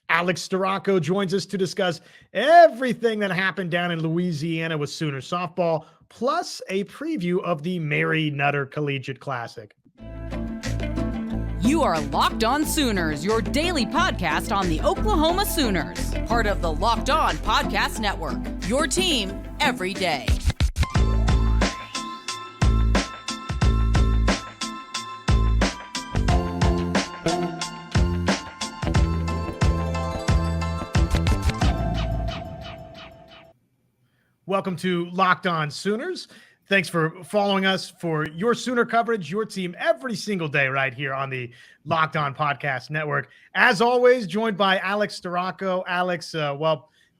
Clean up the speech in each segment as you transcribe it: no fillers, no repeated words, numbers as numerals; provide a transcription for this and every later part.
Alex Storako joins us to discuss everything that happened down in Louisiana with Sooner softball, plus a preview of the Mary Nutter Collegiate Classic. You are Locked On Sooners, your daily podcast on the Oklahoma Sooners, part of the Locked On Podcast Network, your team every day. Welcome to Locked On Sooners. Thanks for following us for your Sooner coverage, your team every single day right here on the Locked On Podcast Network. As always, joined by Alex Storako. Alex,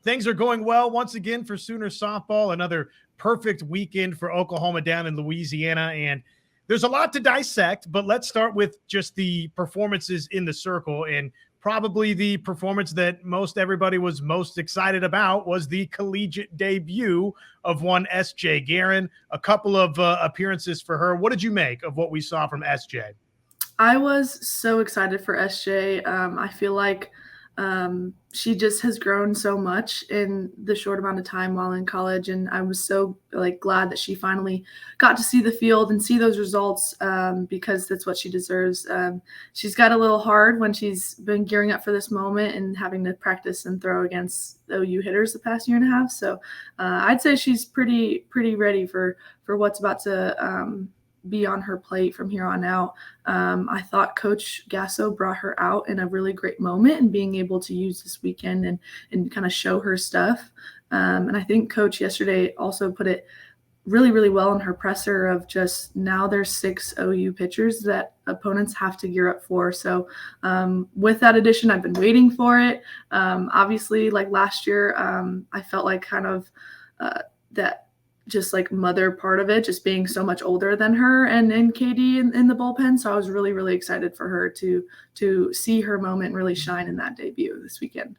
things are going well once again for Sooner softball. Another perfect weekend for Oklahoma down in Louisiana. And there's a lot to dissect, but let's start with just the performances in the circle. And probably the performance that most everybody was most excited about was the collegiate debut of one SJ Geurin. A couple of appearances for her. What did you make of what we saw from SJ? I was so excited for SJ. I feel like she just has grown so much in the short amount of time while in college, and I was so glad that she finally got to see the field and see those results because that's what she deserves. She's got a little hard when she's been gearing up for this moment and having to practice and throw against OU hitters the past year and a half. So I'd say she's pretty ready for what's about to be on her plate from here on out. I thought Coach Gasso brought her out in a really great moment and being able to use this weekend and kind of show her stuff. And I think Coach yesterday also put it really well in her presser of just now there's 6 OU pitchers that opponents have to gear up for. So with that addition, I've been waiting for it. Obviously, like last year, I felt like kind of that just like mother part of it, just being so much older than her and KD in the bullpen. So I was really excited for her to see her moment really shine in that debut this weekend.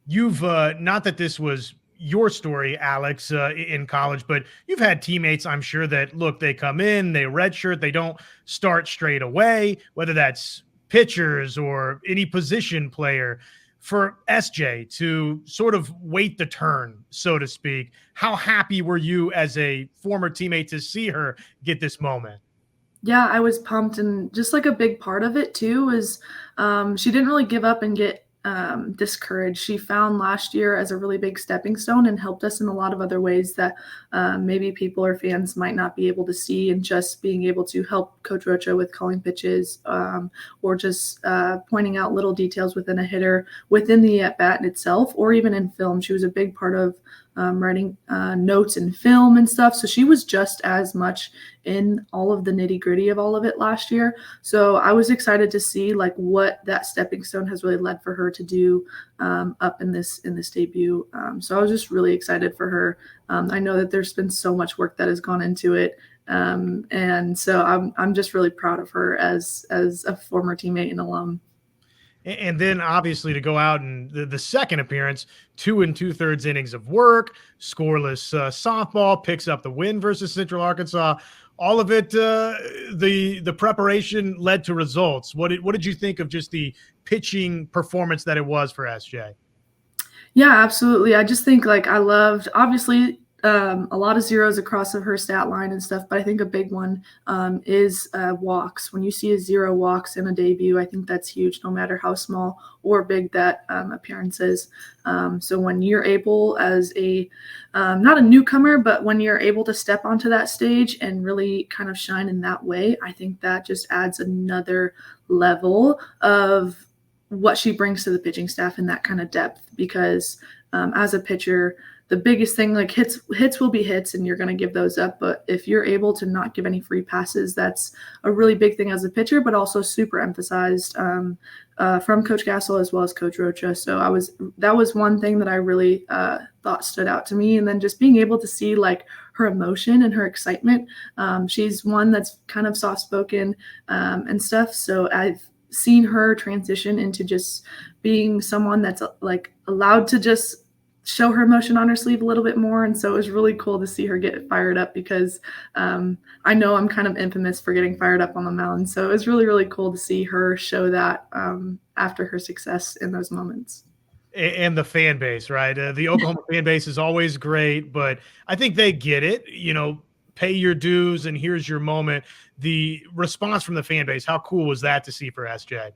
You've not that this was your story, Alex, in college, but you've had teammates, I'm sure, that look, they come in, they redshirt, they don't start straight away, whether that's pitchers or any position player. For SJ to sort of wait the turn, so to speak, how happy were you as a former teammate to see her get this moment? Yeah, I was pumped, and just like a big part of it too is she didn't really give up and get discouraged. She found last year as a really big stepping stone and helped us in a lot of other ways that maybe people or fans might not be able to see, and just being able to help Coach Rocha with calling pitches or just pointing out little details within a hitter within the at-bat itself, or even in film. She was a big part of writing notes and film and stuff. So she was just as much in all of the nitty gritty of all of it last year. So I was excited to see what that stepping stone has really led for her to do up in this debut. So I was just really excited for her. I know that there's been so much work that has gone into it. And so I'm just really proud of her as a former teammate and alum. And then obviously to go out and the second appearance, 2 2/3 innings of work, scoreless softball, picks up the win versus Central Arkansas. All of it, the preparation led to results. What did you think of just the pitching performance that it was for SJ? Yeah, absolutely. I just think I loved, obviously, a lot of zeros across of her stat line and stuff, but I think a big one is walks. When you see a 0 walks in a debut, I think that's huge, no matter how small or big that appearance is. So when you're able as a not a newcomer, but when you're able to step onto that stage and really kind of shine in that way, I think that just adds another level of what she brings to the pitching staff in that kind of depth. Because as a pitcher, the biggest thing, hits will be hits and you're going to give those up. But if you're able to not give any free passes, that's a really big thing as a pitcher, but also super emphasized from Coach Gassel as well as Coach Rocha. So that was one thing that I really thought stood out to me. And then just being able to see her emotion and her excitement. She's one that's kind of soft-spoken and stuff. So I've seen her transition into just being someone that's allowed to just show her emotion on her sleeve a little bit more. And so it was really cool to see her get fired up, because I know I'm kind of infamous for getting fired up on the mound. So it was really cool to see her show that after her success in those moments. and the fan base, right? The Oklahoma fan base is always great, but I think they get it. Pay your dues, and here's your moment. The response from the fan base, how cool was that to see for SJ?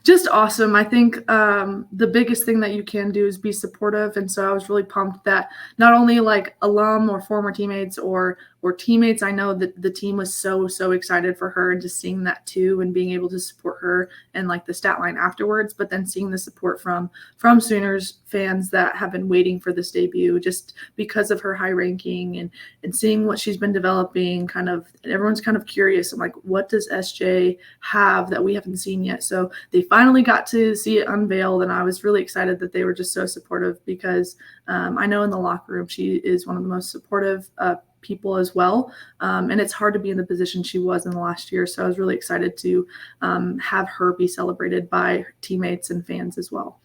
Just awesome. I think the biggest thing that you can do is be supportive. And so I was really pumped that not only like alum or former teammates or teammates, I know that the team was so excited for her and just seeing that too and being able to support her and like the stat line afterwards, but then seeing the support from Sooners fans that have been waiting for this debut just because of her high ranking and seeing what she's been developing. Everyone's kind of curious. I'm like, what does SJ have that we haven't seen yet? So they finally got to see it unveiled, and I was really excited that they were just so supportive because I know in the locker room she is one of the most supportive people as well, and it's hard to be in the position she was in the last year. So I was really excited to have her be celebrated by teammates and fans as well.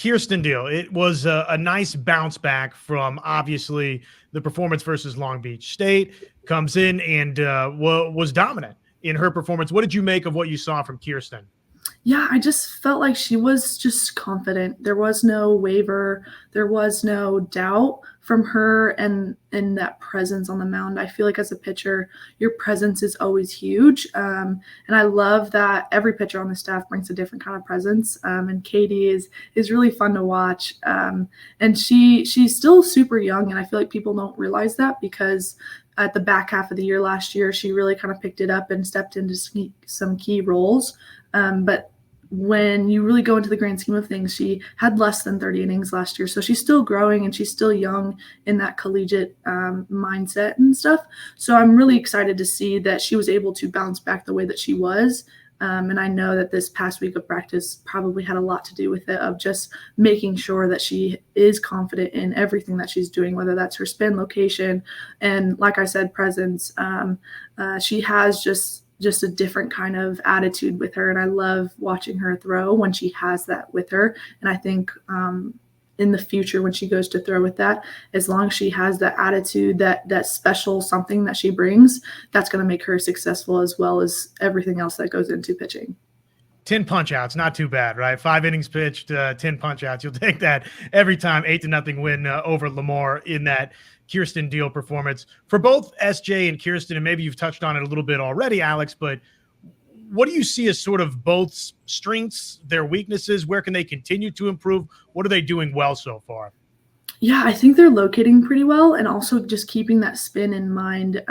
Kirsten Deal, it was a nice bounce back from obviously the performance versus Long Beach State. Comes in and was dominant in her performance. What did you make of what you saw from Kirsten? Yeah, I just felt like she was just confident. There was no waver. There was no doubt from her and that presence on the mound. I feel like as a pitcher, your presence is always huge. And I love that every pitcher on the staff brings a different kind of presence. And Katie is really fun to watch. And she's still super young, and I feel like people don't realize that because at the back half of the year last year, she really kind of picked it up and stepped into some key roles. But when you really go into the grand scheme of things, she had less than 30 innings last year. So she's still growing and she's still young in that collegiate mindset and stuff. So I'm really excited to see that she was able to bounce back the way that she was. And I know that this past week of practice probably had a lot to do with it, of just making sure that she is confident in everything that she's doing, whether that's her spin, location, and like I said, presence. She has just a different kind of attitude with her. And I love watching her throw when she has that with her. And I think in the future, when she goes to throw with that, as long as she has that attitude, that special something that she brings, that's going to make her successful as well as everything else that goes into pitching. 10 punch outs, not too bad, right? 5 innings pitched, 10 punch outs. You'll take that every time. 8-0 win over Lamar in that Kirsten Deal performance. For both SJ and Kirsten, and maybe you've touched on it a little bit already, Alex, but what do you see as sort of both strengths, their weaknesses? Where can they continue to improve? What are they doing well so far? Yeah, I think they're locating pretty well, and also just keeping that spin in mind.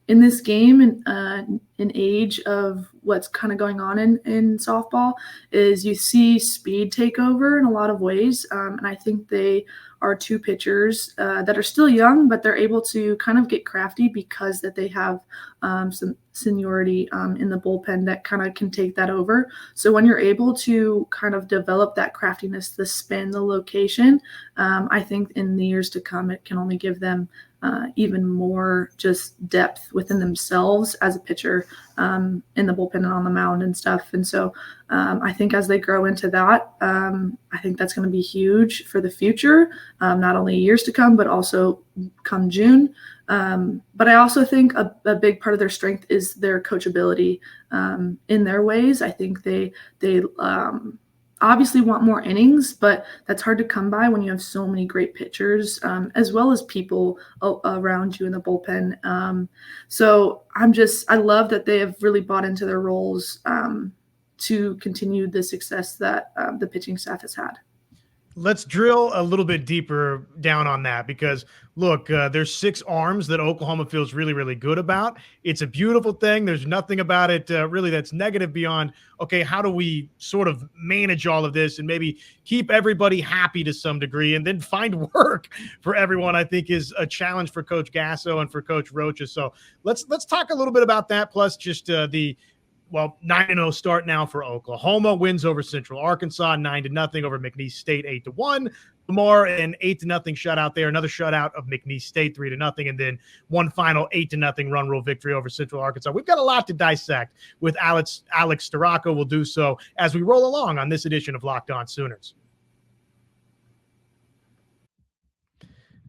In this game and an age of what's kind of going on in softball is you see speed take over in a lot of ways. And I think they are two pitchers that are still young, but they're able to kind of get crafty because that they have some seniority in the bullpen that kind of can take that over. So when you're able to kind of develop that craftiness, the spin, the location, I think in the years to come, it can only give them even more just depth within themselves as a pitcher in the bullpen and on the mound and stuff. And so I think as they grow into that, I think that's going to be huge for the future, not only years to come, but also come June. But I also think a big part of their strength is their coachability in their ways. I think they obviously want more innings, but that's hard to come by when you have so many great pitchers, as well as people around you in the bullpen. So I love that they have really bought into their roles to continue the success that the pitching staff has had. Let's drill a little bit deeper down on that because, look, there's 6 arms that Oklahoma feels really, really good about. It's a beautiful thing. There's nothing about it really that's negative beyond, okay, how do we sort of manage all of this and maybe keep everybody happy to some degree and then find work for everyone, I think is a challenge for Coach Gasso and for Coach Rocha. So let's talk a little bit about that, plus just 9-0 start now for Oklahoma. Wins over Central Arkansas, 9-0 over McNeese State, 8-1. Lamar, an 8-0 shutout there. Another shutout of McNeese State, 3-0, and then one final 8-0 run rule victory over Central Arkansas. We've got a lot to dissect with Alex Storako. We'll do so as we roll along on this edition of Locked On Sooners.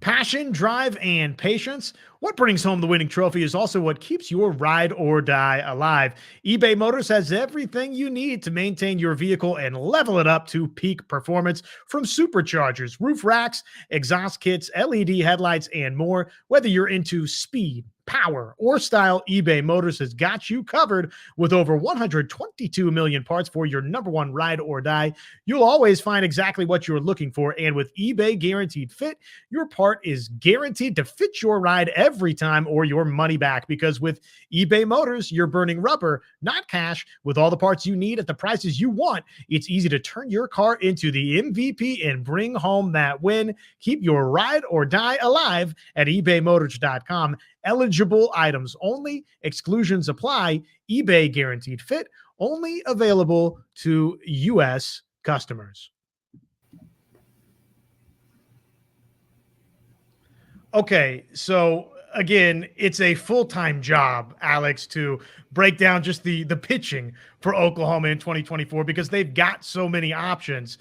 Passion, drive, and patience. What brings home the winning trophy is also what keeps your ride or die alive. eBay Motors has everything you need to maintain your vehicle and level it up to peak performance, from superchargers, roof racks, exhaust kits, LED headlights, and more. Whether you're into speed, power, or style, eBay Motors has got you covered with over 122 million parts for your number one ride or die. You'll always find exactly what you're looking for, and with eBay Guaranteed Fit, your part is guaranteed to fit your ride every time or your money back, because with eBay Motors, you're burning rubber, not cash. With all the parts you need at the prices you want, it's easy to turn your car into the MVP and bring home that win. Keep your ride or die alive at ebaymotors.com. Eligible items only. Exclusions apply. eBay Guaranteed Fit, only available to U.S. customers. Okay, so again, it's a full-time job, Alex, to break down just the pitching for Oklahoma in 2024, because they've got so many options.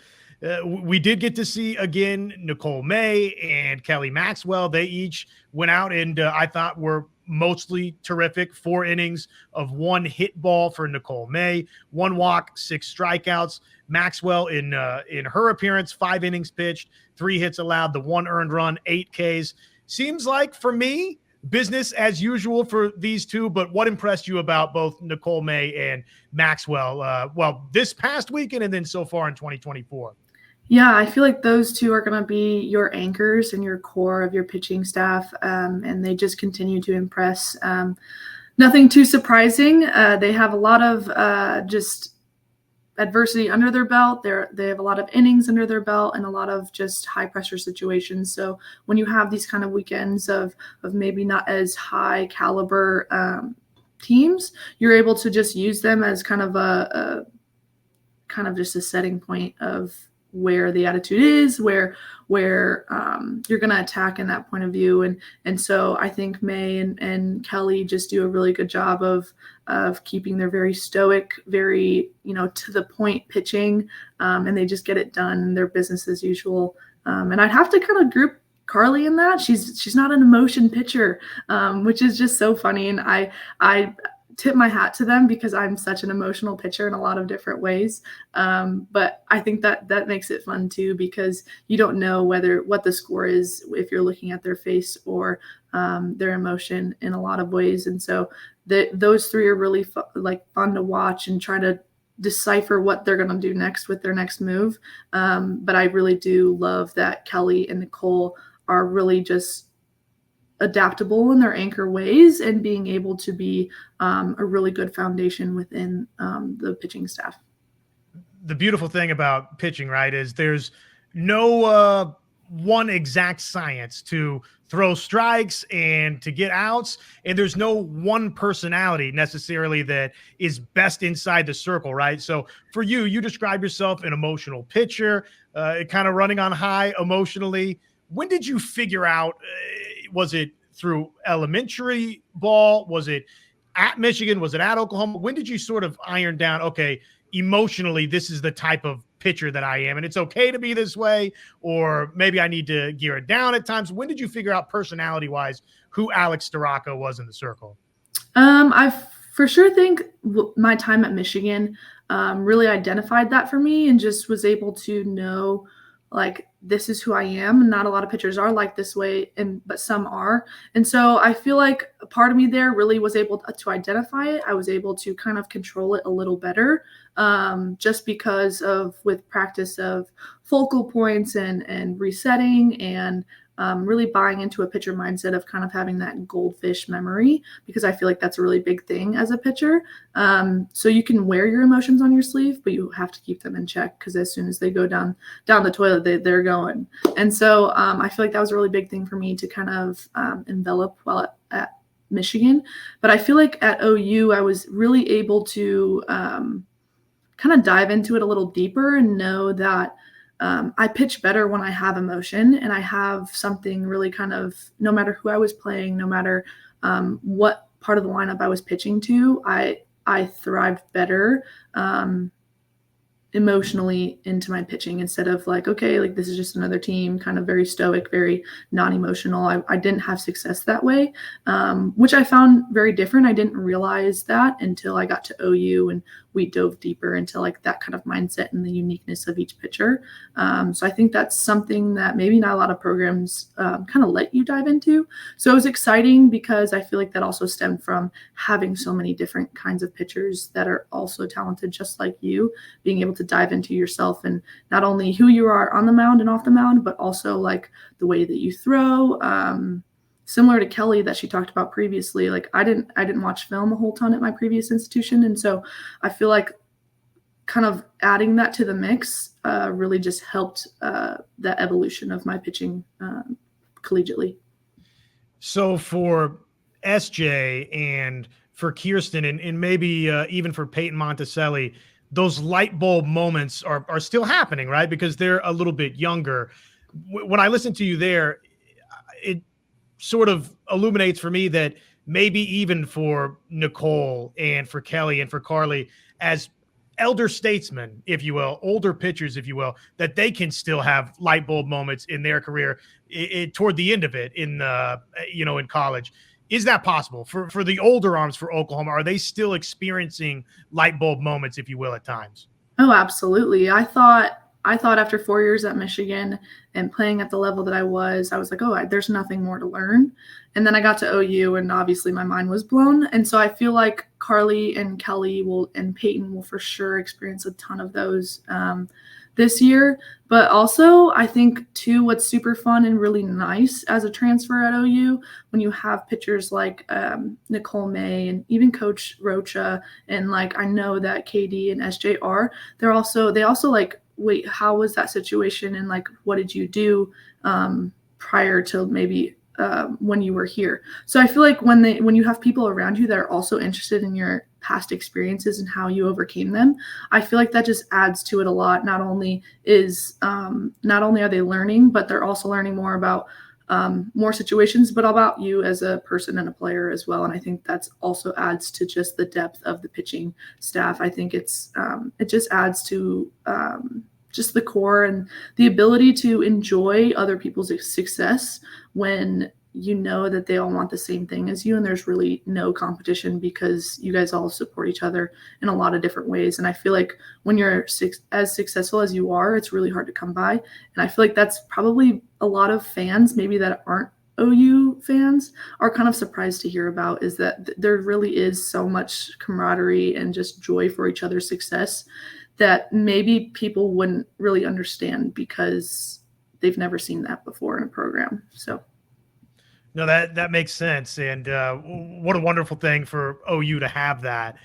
We did get to see, again, Nicole May and Kelly Maxwell. They each went out and I thought were mostly terrific. 4 innings of 1 hit ball for Nicole May, 1 walk, 6 strikeouts. Maxwell in her appearance, 5 innings pitched, 3 hits allowed, the 1 earned run, 8 Ks. Seems like, for me, business as usual for these two. But what impressed you about both Nicole May and Maxwell, this past weekend and then so far in 2024? Yeah, I feel like those two are going to be your anchors and your core of your pitching staff, and they just continue to impress. Nothing too surprising. They have a lot of just adversity under their belt. They have a lot of innings under their belt and a lot of just high pressure situations. So when you have these kind of weekends of maybe not as high caliber teams, you're able to just use them as kind of a just a setting point of where the attitude is, where you're going to attack in that point of view. And so I think May and Kelly just do a really good job of keeping their very stoic, very, to the point pitching, and they just get it done, their business as usual. And I'd have to kind of group Carly in that. She's not an emotion pitcher, which is just so funny. And I tip my hat to them because I'm such an emotional pitcher in a lot of different ways. But I think that makes it fun too, because you don't know what the score is if you're looking at their face or their emotion in a lot of ways. And so those 3 are really fun to watch and try to decipher what they're going to do next with their next move. But I really do love that Kelly and Nicole are really just adaptable in their anchor ways and being able to be a really good foundation within the pitching staff. The beautiful thing about pitching, right, is there's no one exact science to throw strikes and to get outs, and there's no one personality necessarily that is best inside the circle, right? So for you describe yourself an emotional pitcher, kind of running on high emotionally. When did you figure out, was it through elementary ball? Was it at Michigan? Was it at Oklahoma? When did you sort of iron down, okay, emotionally, this is the type of pitcher that I am, and it's okay to be this way, or maybe I need to gear it down at times? When did you figure out personality-wise who Alex Storako was in the circle? I for sure think my time at Michigan really identified that for me, and just was able to know, this is who I am. Not a lot of pitchers are like this way, but some are. And so I feel like a part of me there really was able to identify it. I was able to kind of control it a little better, just because with practice of focal points and resetting and really buying into a pitcher mindset of kind of having that goldfish memory, because I feel like that's a really big thing as a pitcher. So you can wear your emotions on your sleeve, but you have to keep them in check, because as soon as they go down the toilet, they're going. And so I feel like that was a really big thing for me to kind of envelop while at Michigan. But I feel like at OU, I was really able to kind of dive into it a little deeper and know that I pitch better when I have emotion and I have something really kind of, no matter who I was playing, no matter what part of the lineup I was pitching to, I thrived better emotionally into my pitching instead of like, okay, like this is just another team, kind of very stoic, very non-emotional. I didn't have success that way, which I found very different. I didn't realize that until I got to OU and we dove deeper into like that kind of mindset and the uniqueness of each pitcher. So I think that's something that maybe not a lot of programs kind of let you dive into. So it was exciting because I feel like that also stemmed from having so many different kinds of pitchers that are also talented just like you, being able to dive into yourself and not only who you are on the mound and off the mound, but also like the way that you throw. Similar to Kelly that she talked about previously, like I didn't watch film a whole ton at my previous institution. And so I feel like kind of adding that to the mix really just helped that evolution of my pitching collegiately. So for SJ and for Kirsten and maybe even for Peyton Monticelli, those light bulb moments are still happening, right? Because they're a little bit younger. When I listen to you there, it sort of illuminates for me that maybe even for Nicole and for Kelly and for Carly, as elder statesmen, if you will, older pitchers, if you will, that they can still have light bulb moments in their career toward the end of it in college. Is that possible for the older arms for Oklahoma? Are they still experiencing light bulb moments, if you will, at times? Oh, absolutely. I thought after 4 years at Michigan and playing at the level that I was like, there's nothing more to learn. And then I got to OU and obviously my mind was blown. And so I feel like Carly and Kelly and Peyton will for sure experience a ton of those this year. But also I think too, what's super fun and really nice as a transfer at OU, when you have pitchers like Nicole May and even Coach Rocha, and like I know that KD and SJ are, they also like, wait, how was that situation? And like, what did you do prior to maybe when you were here? So I feel like when you have people around you that are also interested in your past experiences and how you overcame them, I feel like that just adds to it a lot. Not only are they learning, but they're also learning more about more situations, but about you as a person and a player as well. And I think that's also adds to just the depth of the pitching staff. I think it just adds to just the core and the ability to enjoy other people's success when you know that they all want the same thing as you, and there's really no competition because you guys all support each other in a lot of different ways. And I feel like when you're as successful as you are, it's really hard to come by. And I feel like that's probably a lot of fans, maybe that aren't OU fans, are kind of surprised to hear about, is that there really is so much camaraderie and just joy for each other's success that maybe people wouldn't really understand because they've never seen that before in a program. So no, that makes sense. And what a wonderful thing for OU to have that.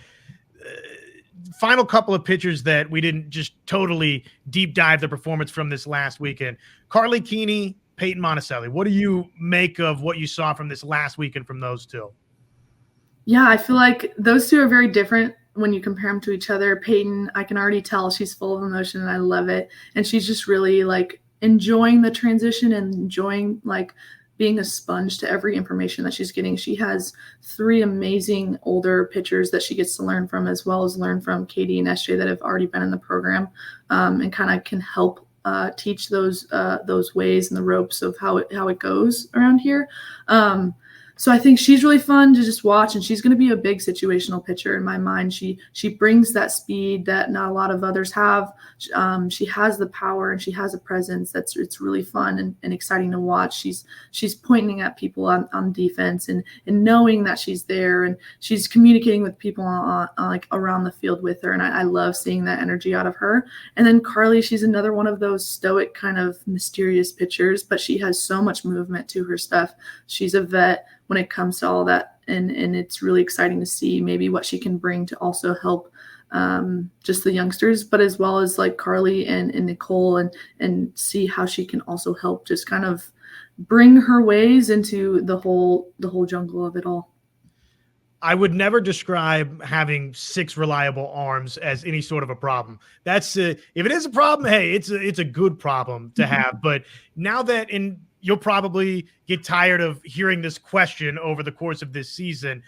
Final couple of pitchers that we didn't just totally deep dive the performance from this last weekend. Carly Keeney, Peyton Monticelli. What do you make of what you saw from this last weekend from those two? Yeah, I feel like those two are very different when you compare them to each other. Peyton, I can already tell she's full of emotion and I love it. And she's just really like enjoying the transition and enjoying like being a sponge to every information that she's getting. She has 3 amazing older pitchers that she gets to learn from, as well as learn from Katie and SJ that have already been in the program, and kind of can help teach those ways and the ropes of how it goes around here. So I think she's really fun to just watch, and she's going to be a big situational pitcher in my mind. She brings that speed that not a lot of others have. She has the power and she has a presence it's really fun and exciting to watch. She's pointing at people on defense and knowing that she's there, and she's communicating with people on like around the field with her. And I love seeing that energy out of her. And then Carly, she's another one of those stoic kind of mysterious pitchers, but she has so much movement to her stuff. She's a vet when it comes to all that. And it's really exciting to see maybe what she can bring to also help just the youngsters, but as well as like Carly and Nicole, and see how she can also help just kind of bring her ways into the whole jungle of it all. I would never describe having 6 reliable arms as any sort of a problem. That's if it is a problem, hey, it's a good problem to have. But now that you'll probably get tired of hearing this question over the course of this season,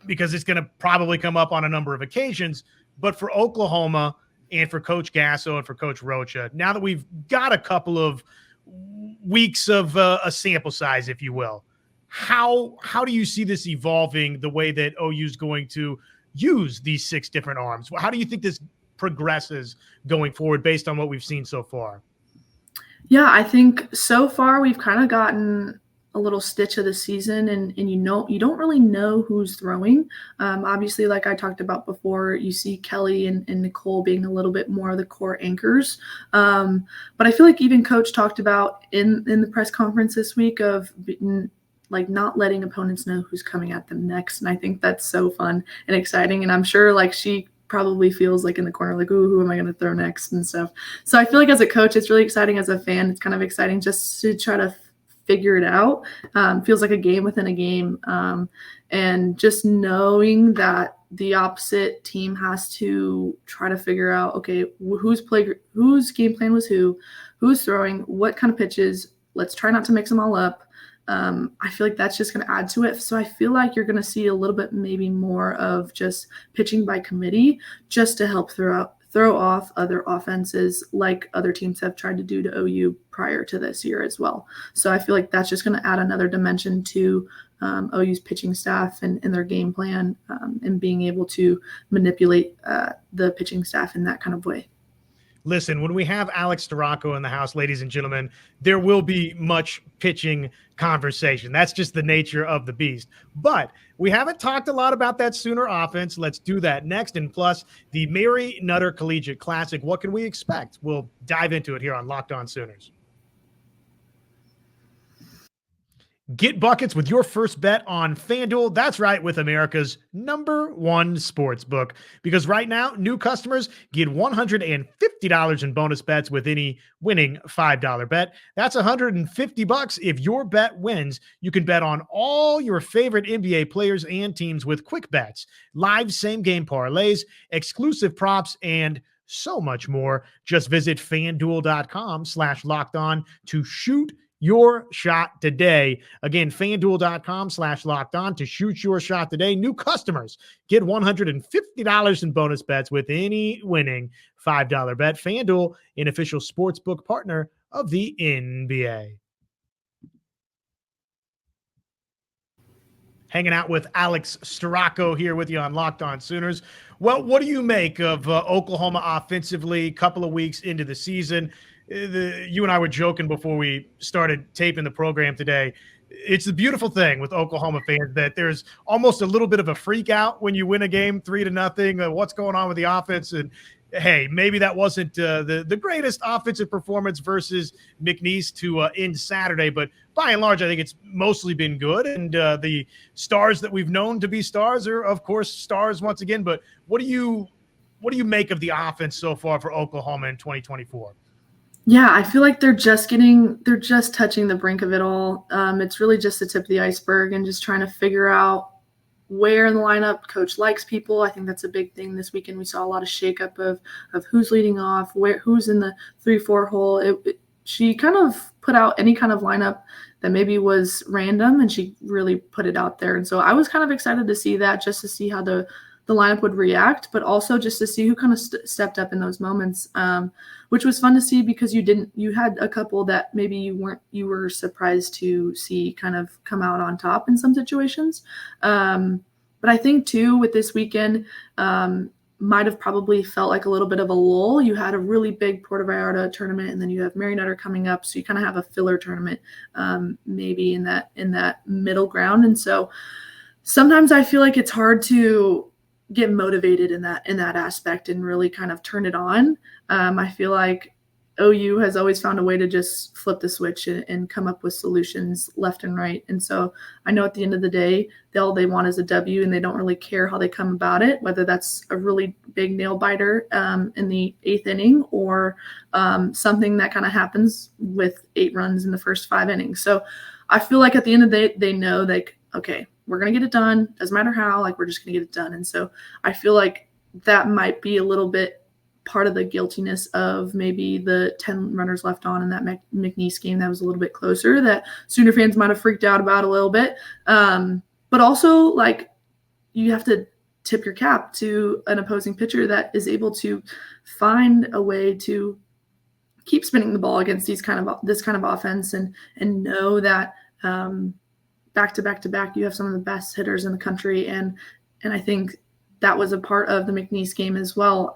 because it's going to probably come up on a number of occasions. But for Oklahoma and for Coach Gasso and for Coach Rocha. Now that we've got a couple of weeks of a sample size, if you will, how do you see this evolving, the way that OU is going to use these 6 different arms? How do you think this progresses going forward based on what we've seen so far? Yeah, I think so far we've kind of gotten a little stitch of the season, and you don't really know who's throwing. Obviously, like I talked about before, you see Kelly and Nicole being a little bit more of the core anchors. But I feel like even Coach talked about in the press conference this week of like not letting opponents know who's coming at them next. And I think that's so fun and exciting. And I'm sure like she probably feels like in the corner, like, ooh, who am I going to throw next and stuff. So I feel like as a coach, it's really exciting. As a fan, it's kind of exciting just to try to figure it out. Feels like a game within a game. And just knowing that the opposite team has to try to figure out, okay, whose game plan was who's throwing, what kind of pitches. Let's try not to mix them all up. I feel like that's just going to add to it. So I feel like you're going to see a little bit maybe more of just pitching by committee just to help throw off other offenses like other teams have tried to do to OU prior to this year as well. So I feel like that's just going to add another dimension to OU's pitching staff and their game plan, and being able to manipulate the pitching staff in that kind of way. Listen, when we have Alex Storako in the house, ladies and gentlemen, there will be much pitching conversation. That's just the nature of the beast. But we haven't talked a lot about that Sooner offense. Let's do that next. And plus, the Mary Nutter Collegiate Classic. What can we expect? We'll dive into it here on Locked On Sooners. Get buckets with your first bet on FanDuel. That's right, with America's #1 sports book. Because right now, new customers get $150 in bonus bets with any winning $5 bet. That's $150 if your bet wins. You can bet on all your favorite NBA players and teams with quick bets, live same-game parlays, exclusive props, and so much more. Just visit FanDuel.com/LockedOn to shoot your shot today. Again, FanDuel.com/LockedOn to shoot your shot today. New customers get $150 in bonus bets with any winning $5 bet. FanDuel, an official sportsbook partner of the NBA. Hanging out with Alex Storako here with you on Locked On Sooners. Well, what do you make of Oklahoma offensively? Couple of weeks into the season. You and I were joking before we started taping the program today. It's the beautiful thing with Oklahoma fans that there's almost a little bit of a freak out when you win a game 3-0. What's going on with the offense? And hey, maybe that wasn't the greatest offensive performance versus McNeese to end Saturday, but by and large, I think it's mostly been good. And the stars that we've known to be stars are, of course, stars once again. But what do you make of the offense so far for Oklahoma in 2024? Yeah, I feel like they're just touching the brink of it all. It's really just the tip of the iceberg and just trying to figure out where in the lineup coach likes people. I think that's a big thing this weekend. We saw a lot of shakeup of who's leading off, who's in the 3-4 hole. She kind of put out any kind of lineup that maybe was random, and she really put it out there. And so I was kind of excited to see that, just to see how the lineup would react, but also just to see who kind of stepped up in those moments, which was fun to see because you had a couple that maybe you were surprised to see kind of come out on top in some situations. But I think too, with this weekend, might have probably felt like a little bit of a lull. You had a really big Puerto Vallarta tournament, and then you have Mary Nutter coming up. So you kind of have a filler tournament, maybe in that middle ground. And so sometimes I feel like it's hard to get motivated in that aspect and really kind of turn it on. I feel like OU has always found a way to just flip the switch and come up with solutions left and right. And so I know at the end of the day, all they want is a W, and they don't really care how they come about it, whether that's a really big nail biter in the 8th inning or something that kind of happens with 8 runs in the first 5 innings. So I feel like at the end of the day, they know, like, okay, we're going to get it done. Doesn't matter how, like, we're just going to get it done. And so I feel like that might be a little bit part of the guiltiness of maybe the 10 runners left on in that McNeese game that was a little bit closer, that Sooner fans might have freaked out about a little bit. But also, like, you have to tip your cap to an opposing pitcher that is able to find a way to keep spinning the ball against this kind of offense, and know that back to back you have some of the best hitters in the country, and I think that was a part of the McNeese game as well.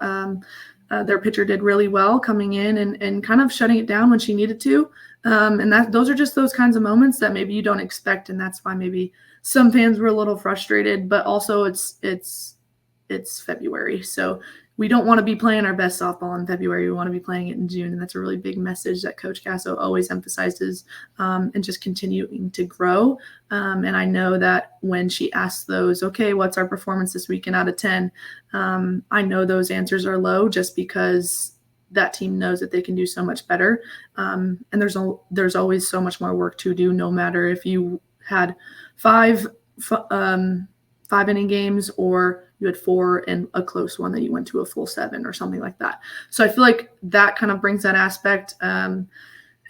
Their pitcher did really well coming in and kind of shutting it down when she needed to. And those are just those kinds of moments that maybe you don't expect. And that's why maybe some fans were a little frustrated, but also it's February. So we don't want to be playing our best softball in February. We want to be playing it in June. And that's a really big message that Coach Gasso always emphasizes, and just continuing to grow. And I know that when she asks those, okay, what's our performance this weekend out of 10? I know those answers are low just because that team knows that they can do so much better. And there's always so much more work to do, no matter if you had five inning games or you had 4 and a close one that you went to a full 7 or something like that. So I feel like that kind of brings that aspect, and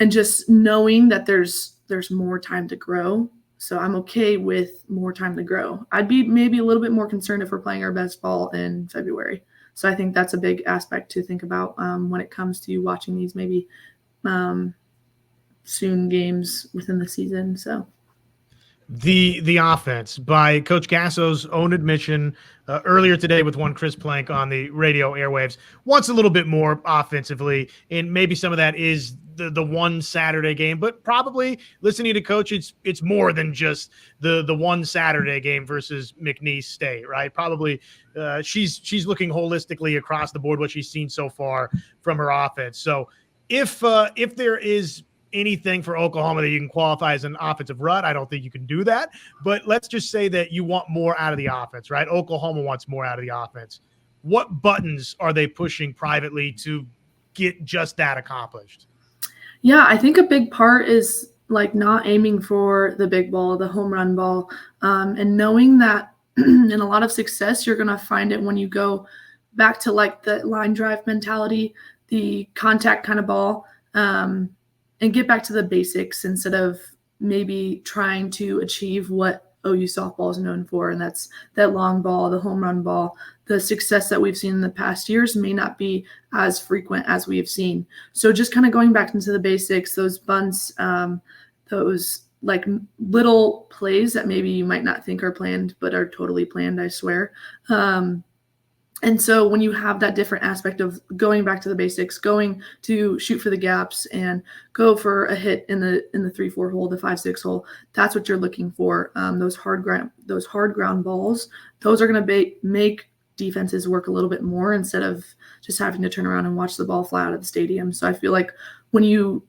just knowing that there's more time to grow. So I'm okay with more time to grow. I'd be maybe a little bit more concerned if we're playing our best ball in February. So I think that's a big aspect to think about when it comes to watching these maybe soon games within the season. So the offense, by Coach Gasso's own admission earlier today with one Chris Plank on the radio airwaves, wants a little bit more offensively, and maybe some of that is the one Saturday game, but probably listening to Coach, it's more than just the one Saturday game versus McNeese State, right? Probably she's looking holistically across the board what she's seen so far from her offense. So if there is anything for Oklahoma that you can qualify as an offensive rut, I don't think you can do that. But let's just say that you want more out of the offense, right? Oklahoma wants more out of the offense. What buttons are they pushing privately to get just that accomplished? Yeah, I think a big part is like not aiming for the big ball, the home run ball, and knowing that in a lot of success, you're going to find it when you go back to like the line drive mentality, the contact kind of ball, and get back to the basics instead of maybe trying to achieve what OU softball is known for, and that's that long ball, the home run ball. The success that we've seen in the past years may not be as frequent as we have seen. So just kind of going back into the basics, those bunts, those like little plays that maybe you might not think are planned, but are totally planned, I swear. And so when you have that different aspect of going back to the basics, going to shoot for the gaps and go for a hit in the 3-4 hole, the 5-6 hole, that's what you're looking for. Those hard ground balls, those are going to make defenses work a little bit more instead of just having to turn around and watch the ball fly out of the stadium. So I feel like when you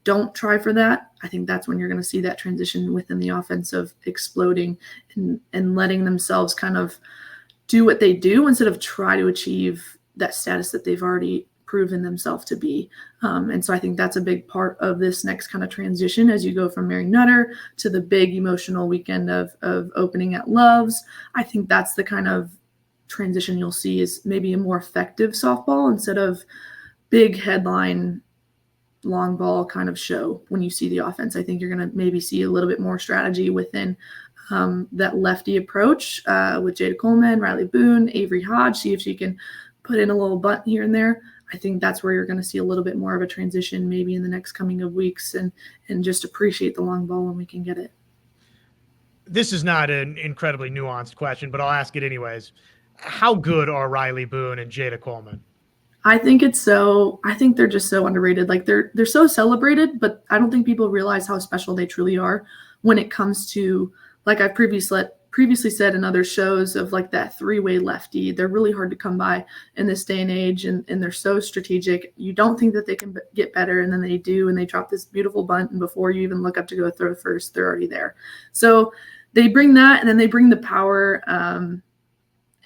don't try for that, I think that's when you're going to see that transition within the offense of exploding and letting themselves kind of do what they do instead of try to achieve that status that they've already proven themselves to be. And so I think that's a big part of this next kind of transition as you go from Mary Nutter to the big emotional weekend of opening at Love's. I think that's the kind of transition you'll see is maybe a more effective softball instead of big headline long ball kind of show. When you see the offense, I think you're going to maybe see a little bit more strategy within that lefty approach with Jada Coleman, Riley Boone, Avery Hodge, see if she can put in a little bunt here and there. I think that's where you're going to see a little bit more of a transition maybe in the next coming of weeks, and just appreciate the long ball when we can get it. This is not an incredibly nuanced question, but I'll ask it anyways. How good are Riley Boone and Jada Coleman? I think they're just so underrated. Like they're so celebrated, but I don't think people realize how special they truly are when it comes to, like I've previously said in other shows, of like that 3-way lefty. They're really hard to come by in this day and age, and they're so strategic. You don't think that they can get better, and then they do, and they drop this beautiful bunt, and before you even look up to go throw first, they're already there. So they bring that, and then they bring the power,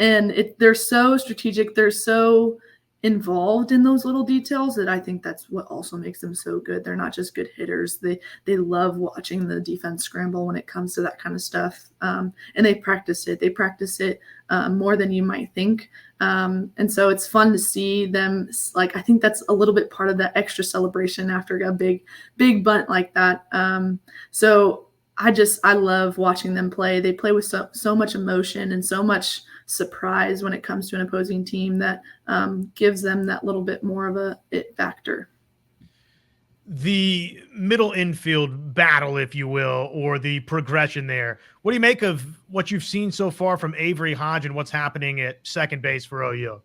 and they're so strategic. They're so involved in those little details that I think that's what also makes them so good. They're not just good hitters. They love watching the defense scramble when it comes to that kind of stuff. And they practice it. They practice it more than you might think. And so it's fun to see them. Like, I think that's a little bit part of that extra celebration after a big bunt like that. So I love watching them play. They play with so much emotion and so much surprise when it comes to an opposing team that gives them that little bit more of a it factor. The middle infield battle, if you will, or the progression there. What do you make of what you've seen so far from Avery Hodge and what's happening at second base for OU?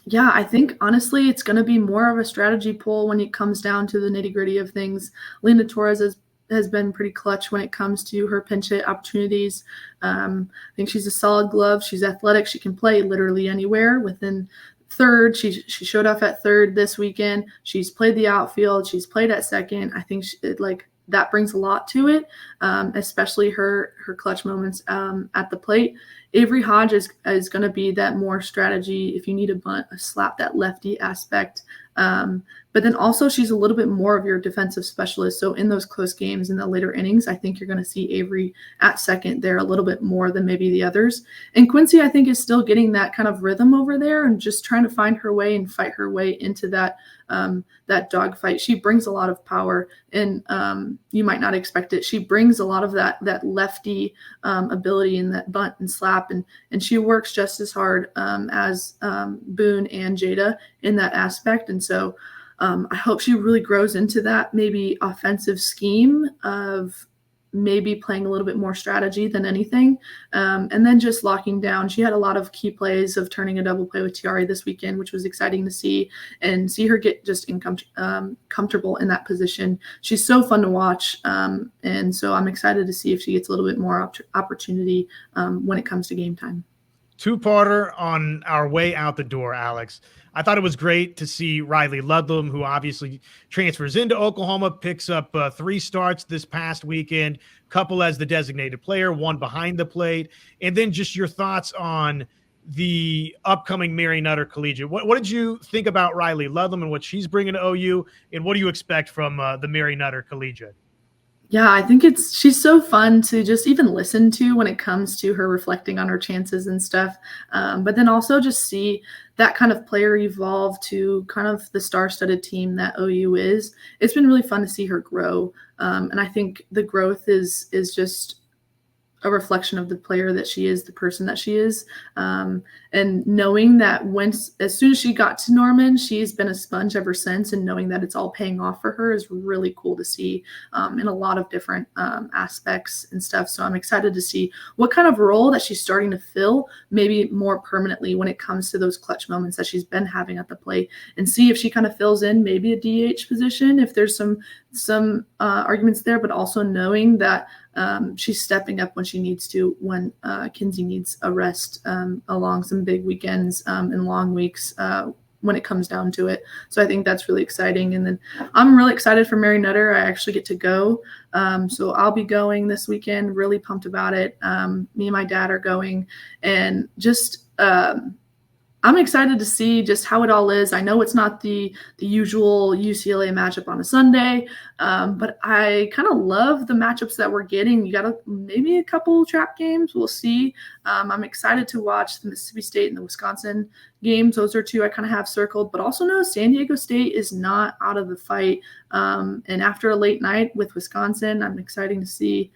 Yeah, I think honestly it's going to be more of a strategy pull when it comes down to the nitty-gritty of things. Lena Torres has been pretty clutch when it comes to her pinch hit opportunities. I think she's a solid glove. She's athletic. She can play literally anywhere within third. She showed off at third this weekend. She's played the outfield. She's played at second. I think that brings a lot to it, especially her clutch moments at the plate. Avery Hodge is going to be that more strategy. If you need a bunt, a slap, that lefty aspect. But then also she's a little bit more of your defensive specialist. So in those close games in the later innings, I think you're going to see Avery at second there a little bit more than maybe the others. And Quincy, I think, is still getting that kind of rhythm over there and just trying to find her way and fight her way into that dogfight. She brings a lot of power, and you might not expect it. She brings a lot of that lefty ability in that bunt and slap, and she works just as hard as Boone and Jada in that aspect. And so I hope she really grows into that maybe offensive scheme of maybe playing a little bit more strategy than anything. And then just locking down. She had a lot of key plays of turning a double play with Tiari this weekend, which was exciting to see, and see her get just comfortable in that position. She's so fun to watch. And so I'm excited to see if she gets a little bit more opportunity when it comes to game time. Two-parter on our way out the door, Alex. I thought it was great to see Riley Ludlam, who obviously transfers into Oklahoma, picks up 3 starts this past weekend, couple as the designated player, 1 behind the plate. And then just your thoughts on the upcoming Mary Nutter Collegiate. What did you think about Riley Ludlam and what she's bringing to OU? And what do you expect from the Mary Nutter Collegiate? Yeah, I think she's so fun to just even listen to when it comes to her reflecting on her chances and stuff. But then also just see that kind of player evolve to kind of the star-studded team that OU is. It's been really fun to see her grow. And I think the growth is just a reflection of the player that she is, the person that she is. And knowing that as soon as she got to Norman, she's been a sponge ever since, and knowing that it's all paying off for her is really cool to see in a lot of different aspects and stuff. So I'm excited to see what kind of role that she's starting to fill, maybe more permanently when it comes to those clutch moments that she's been having at the plate, and see if she kind of fills in maybe a DH position, if there's some arguments there, but also knowing that she's stepping up when she needs to, when Kinsey needs a rest along some big weekends and long weeks when it comes down to it. So I think that's really exciting. And then I'm really excited for Mary Nutter. I actually get to go. So I'll be going this weekend, really pumped about it. Me and my dad are going, and just I'm excited to see just how it all is. I know it's not the usual UCLA matchup on a Sunday, but I kind of love the matchups that we're getting. You got maybe a couple trap games. We'll see. I'm excited to watch the Mississippi State and the Wisconsin games. Those are 2 I kind of have circled, but also know San Diego State is not out of the fight. And after a late night with Wisconsin, I'm excited to see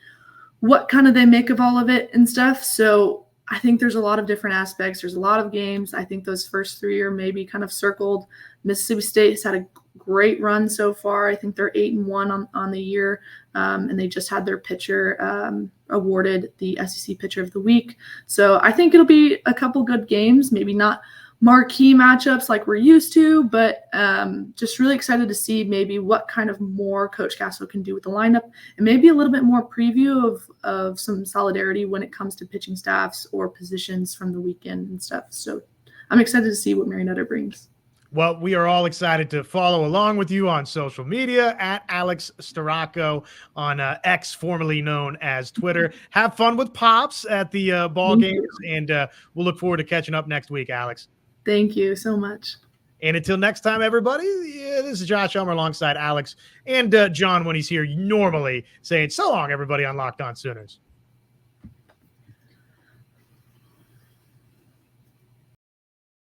what kind of they make of all of it and stuff. So I think there's a lot of different aspects. There's a lot of games. I think those first 3 are maybe kind of circled. Mississippi State has had a great run so far. I think they're 8-1 on the year, and they just had their pitcher awarded the SEC Pitcher of the Week. So I think it'll be a couple good games, maybe not marquee matchups like we're used to, but just really excited to see maybe what kind of more Coach Castle can do with the lineup, and maybe a little bit more preview of some solidarity when it comes to pitching staffs or positions from the weekend and stuff. So I'm excited to see what Mary Nutter brings. Well, we are all excited to follow along with you on social media at Alex Storako on X, formerly known as Twitter. Have fun with Pops at the ball games, and we'll look forward to catching up next week, Alex. Thank you so much. And until next time, everybody, this is Josh Elmer alongside Alex and John when he's here, normally saying so long, everybody, on Locked On Sooners.